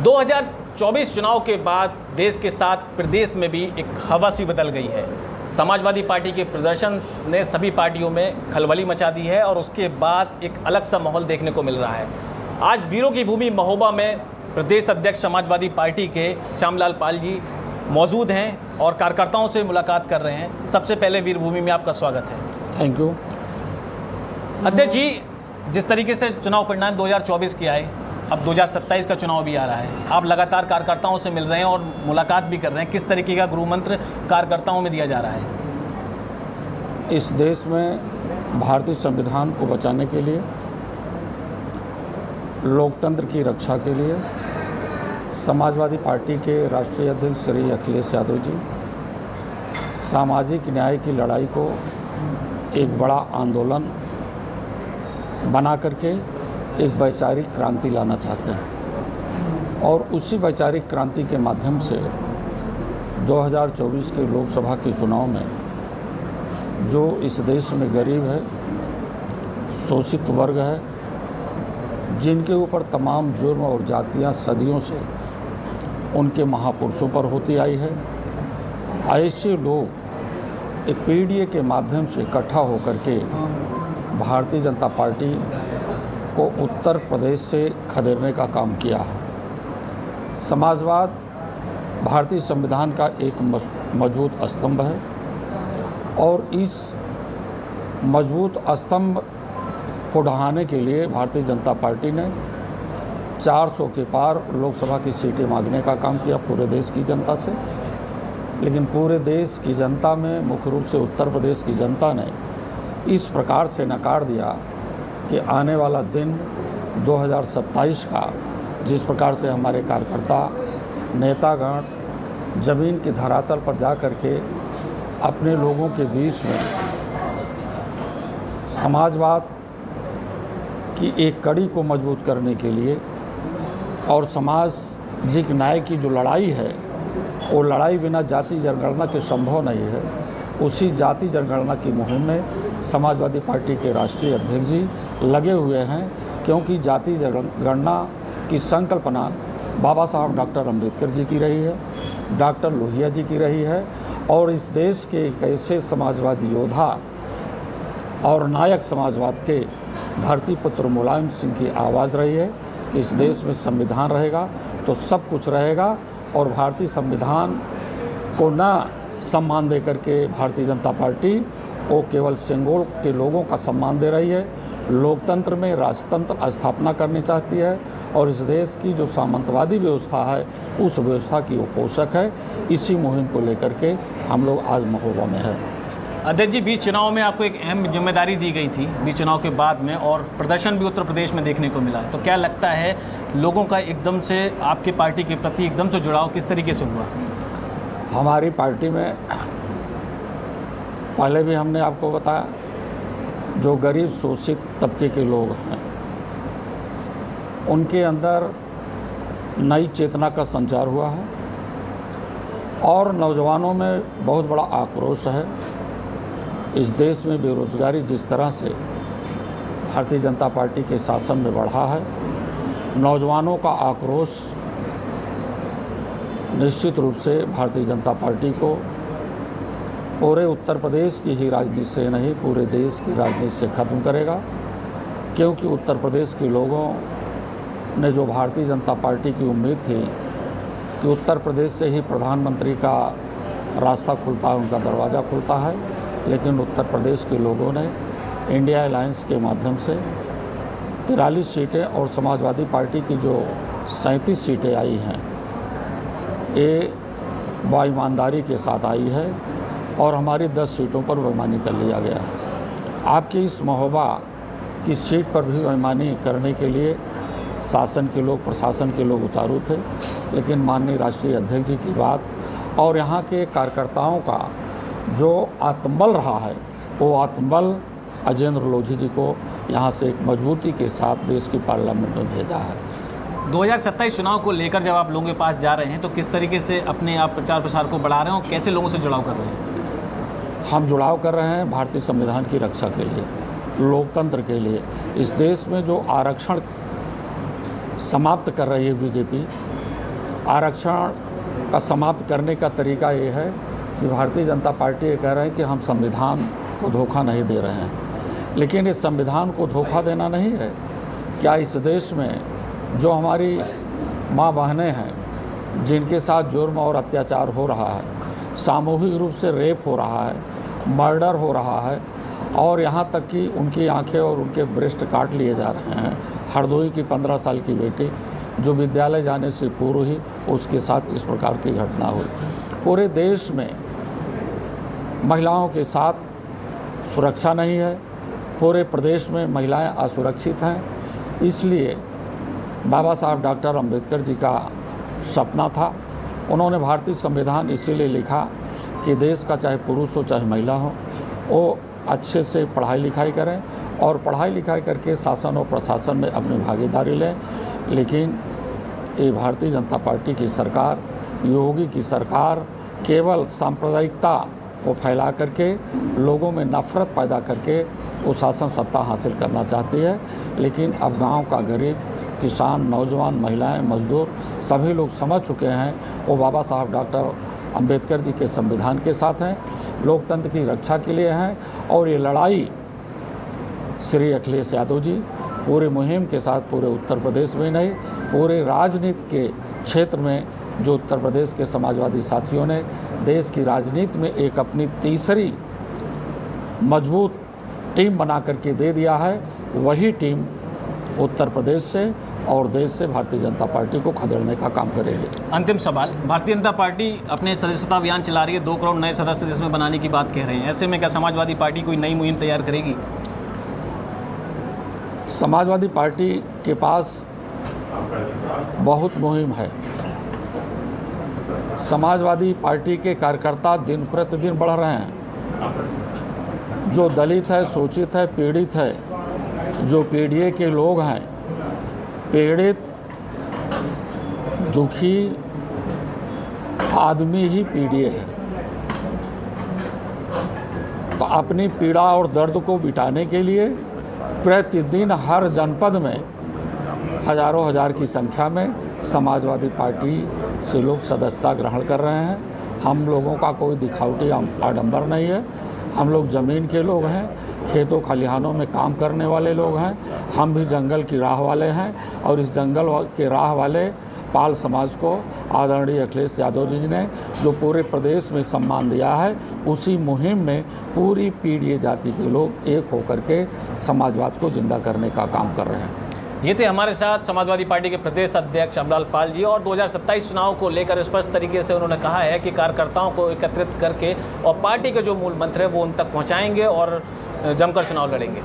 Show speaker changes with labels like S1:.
S1: 2024 चुनाव के बाद देश के साथ प्रदेश में भी एक हवा सी बदल गई है। समाजवादी पार्टी के प्रदर्शन ने सभी पार्टियों में खलबली मचा दी है और उसके बाद एक अलग सा माहौल देखने को मिल रहा है। आज वीरों की भूमि महोबा में प्रदेश अध्यक्ष समाजवादी पार्टी के श्यामलाल पाल जी मौजूद हैं और कार्यकर्ताओं से मुलाकात कर रहे हैं। सबसे पहले वीरभूमि में आपका स्वागत है।
S2: Thank you.
S1: अध्यक्ष जी, जिस तरीके से चुनाव परिणाम 2024 के आए, अब 2027 का चुनाव भी आ रहा है। आप लगातार कार्यकर्ताओं से मिल रहे हैं और मुलाकात भी कर रहे हैं। किस तरीके का गुरु मंत्र कार्यकर्ताओं में दिया जा रहा है?
S2: इस देश में भारतीय संविधान को बचाने के लिए, लोकतंत्र की रक्षा के लिए समाजवादी पार्टी के राष्ट्रीय अध्यक्ष श्री अखिलेश यादव जी सामाजिक न्याय की लड़ाई को एक बड़ा आंदोलन बना करके एक वैचारिक क्रांति लाना चाहते हैं और उसी वैचारिक क्रांति के माध्यम से 2024 के लोकसभा के चुनाव में जो इस देश में गरीब है, शोषित वर्ग है, जिनके ऊपर तमाम जुर्म और जातियां सदियों से उनके महापुरुषों पर होती आई है, ऐसे लोग एक पीडीए के माध्यम से इकट्ठा होकर के भारतीय जनता पार्टी को उत्तर प्रदेश से खदेड़ने का काम किया है। समाजवाद भारतीय संविधान का एक मजबूत स्तंभ है और इस मजबूत स्तंभ को ढहाने के लिए भारतीय जनता पार्टी ने 400 के पार लोकसभा की सीटें मांगने का काम किया पूरे देश की जनता से। लेकिन पूरे देश की जनता में, मुख्य रूप से उत्तर प्रदेश की जनता ने इस प्रकार से नकार दिया कि आने वाला दिन 2027 का, जिस प्रकार से हमारे कार्यकर्ता नेतागण ज़मीन की धरातल पर जा कर के अपने लोगों के बीच में समाजवाद की एक कड़ी को मजबूत करने के लिए और सामाजिक न्याय की जो लड़ाई है, वो लड़ाई बिना जाति जनगणना के संभव नहीं है। उसी जाति जनगणना की मुहिम में समाजवादी पार्टी के राष्ट्रीय अध्यक्ष जी लगे हुए हैं, क्योंकि जाति जनगणना की संकल्पना बाबा साहब डॉक्टर अम्बेडकर जी की रही है, डॉक्टर लोहिया जी की रही है और इस देश के एक ऐसे समाजवादी योद्धा और नायक समाजवाद के धरती पुत्र मुलायम सिंह की आवाज़ रही है कि इस देश में संविधान रहेगा तो सब कुछ रहेगा। और भारतीय संविधान को ना सम्मान दे करके भारतीय जनता पार्टी वो केवल सेंगोल के लोगों का सम्मान दे रही है। लोकतंत्र में राजतंत्र स्थापना करनी चाहती है और इस देश की जो सामंतवादी व्यवस्था है उस व्यवस्था की वो पोषक है। इसी मुहिम को लेकर के हम लोग आज महोबा में हैं।
S1: अध्यक्ष जी, बीच चुनाव में आपको एक अहम जिम्मेदारी दी गई थी बीच चुनाव के बाद में, और प्रदर्शन भी उत्तर प्रदेश में देखने को मिला। तो क्या लगता है लोगों का एकदम से आपकी पार्टी के प्रति एकदम से जुड़ाव किस तरीके से हुआ?
S2: हमारी पार्टी में पहले भी हमने आपको बताया, जो गरीब शोषित तबके के लोग हैं उनके अंदर नई चेतना का संचार हुआ है और नौजवानों में बहुत बड़ा आक्रोश है। इस देश में बेरोजगारी जिस तरह से भारतीय जनता पार्टी के शासन में बढ़ा है, नौजवानों का आक्रोश निश्चित रूप से भारतीय जनता पार्टी को पूरे उत्तर प्रदेश की ही राजनीति से नहीं, पूरे देश की राजनीति से ख़त्म करेगा। क्योंकि उत्तर प्रदेश के लोगों ने जो भारतीय जनता पार्टी की उम्मीद थी कि उत्तर प्रदेश से ही प्रधानमंत्री का रास्ता खुलता है, उनका दरवाज़ा खुलता है, लेकिन उत्तर प्रदेश के लोगों ने इंडिया अलायंस के माध्यम से 43 सीटें और समाजवादी पार्टी की जो 37 सीटें आई हैं, ये बाईमानदारी के साथ आई है और हमारी 10 सीटों पर बेईमानी कर लिया गया। आपकी इस महोबा की सीट पर भी बेईमानी करने के लिए शासन के लोग, प्रशासन के लोग उतारू थे, लेकिन माननीय राष्ट्रीय अध्यक्ष जी की बात और यहाँ के कार्यकर्ताओं का जो आत्मबल रहा है, वो आत्मबल अजेंद्र लोधी जी को यहाँ से एक मजबूती के साथ देश की पार्लियामेंट में भेजा है।
S1: 2027 चुनाव को लेकर जब आप लोगों के पास जा रहे हैं तो किस तरीके से अपने आप प्रचार प्रसार को बढ़ा रहे हैं और कैसे लोगों से जुड़ाव कर रहे हैं?
S2: हम जुड़ाव कर रहे हैं भारतीय संविधान की रक्षा के लिए, लोकतंत्र के लिए। इस देश में जो आरक्षण समाप्त कर रही है बीजेपी, आरक्षण का समाप्त करने का तरीका ये है कि भारतीय जनता पार्टी ये कह रहे हैं कि हम संविधान को धोखा नहीं दे रहे हैं, लेकिन इस संविधान को धोखा देना नहीं है। क्या इस देश में जो हमारी माँ बहनें हैं जिनके साथ जुर्म और अत्याचार हो रहा है, सामूहिक रूप से रेप हो रहा है, मर्डर हो रहा है और यहाँ तक कि उनकी आंखें और उनके ब्रेस्ट काट लिए जा रहे हैं। हरदोई की 15 साल की बेटी जो विद्यालय जाने से पूर्व ही उसके साथ इस प्रकार की घटना हुई। पूरे देश में महिलाओं के साथ सुरक्षा नहीं है, पूरे प्रदेश में महिलाएं असुरक्षित हैं। इसलिए बाबा साहब डॉक्टर अंबेडकर जी का सपना था, उन्होंने भारतीय संविधान इसीलिए लिखा कि देश का चाहे पुरुष हो चाहे महिला हो, वो अच्छे से पढ़ाई लिखाई करें और पढ़ाई लिखाई करके शासन और प्रशासन में अपनी भागीदारी लें। लेकिन ये भारतीय जनता पार्टी की सरकार, योगी की सरकार केवल सांप्रदायिकता को फैला करके लोगों में नफरत पैदा करके वो शासन सत्ता हासिल करना चाहती है। लेकिन अब गांव का गरीब, किसान, नौजवान, महिलाएं, मजदूर सभी लोग समझ चुके हैं वो बाबा साहब डॉक्टर अंबेडकर जी के संविधान के साथ हैं, लोकतंत्र की रक्षा के लिए हैं। और ये लड़ाई श्री अखिलेश यादव जी पूरे मुहिम के साथ पूरे उत्तर प्रदेश में नहीं, पूरे राजनीति के क्षेत्र में जो उत्तर प्रदेश के समाजवादी साथियों ने देश की राजनीति में एक अपनी तीसरी मजबूत टीम बना करके दे दिया है, वही टीम उत्तर प्रदेश से और देश से भारतीय जनता पार्टी को खदेड़ने का काम करेगी।
S1: अंतिम सवाल, भारतीय जनता पार्टी अपने सदस्यता अभियान चला रही है, 2 करोड़ नए सदस्य देश में बनाने की बात कह रहे हैं। ऐसे में क्या समाजवादी पार्टी कोई नई मुहिम तैयार करेगी?
S2: समाजवादी पार्टी के पास बहुत मुहिम है। समाजवादी पार्टी के कार्यकर्ता दिन प्रतिदिन बढ़ रहे हैं। जो दलित है, शोषित है, पीड़ित है, जो पीड़ित के लोग हैं, पीड़ित दुखी आदमी ही पीड़ित है। तो अपनी पीड़ा और दर्द को मिटाने के लिए प्रतिदिन हर जनपद में हजारों हजार की संख्या में समाजवादी पार्टी से लोग सदस्यता ग्रहण कर रहे हैं। हम लोगों का कोई दिखावटी आडंबर नहीं है। हम लोग ज़मीन के लोग हैं, खेतों खलिहानों में काम करने वाले लोग हैं। हम भी जंगल की राह वाले हैं और इस जंगल के राह वाले पाल समाज को आदरणीय अखिलेश यादव जी ने जो पूरे प्रदेश में सम्मान दिया है, उसी मुहिम में पूरी पीड़ित जाति के लोग एक होकर के समाजवाद को जिंदा करने का काम कर रहे हैं।
S1: ये थे हमारे साथ समाजवादी पार्टी के प्रदेश अध्यक्ष अमरलाल पाल जी, और 2027 चुनाव को लेकर स्पष्ट तरीके से उन्होंने कहा है कि कार्यकर्ताओं को एकत्रित करके और पार्टी के जो मूल मंत्र है वो उन तक पहुंचाएंगे और जमकर चुनाव लड़ेंगे।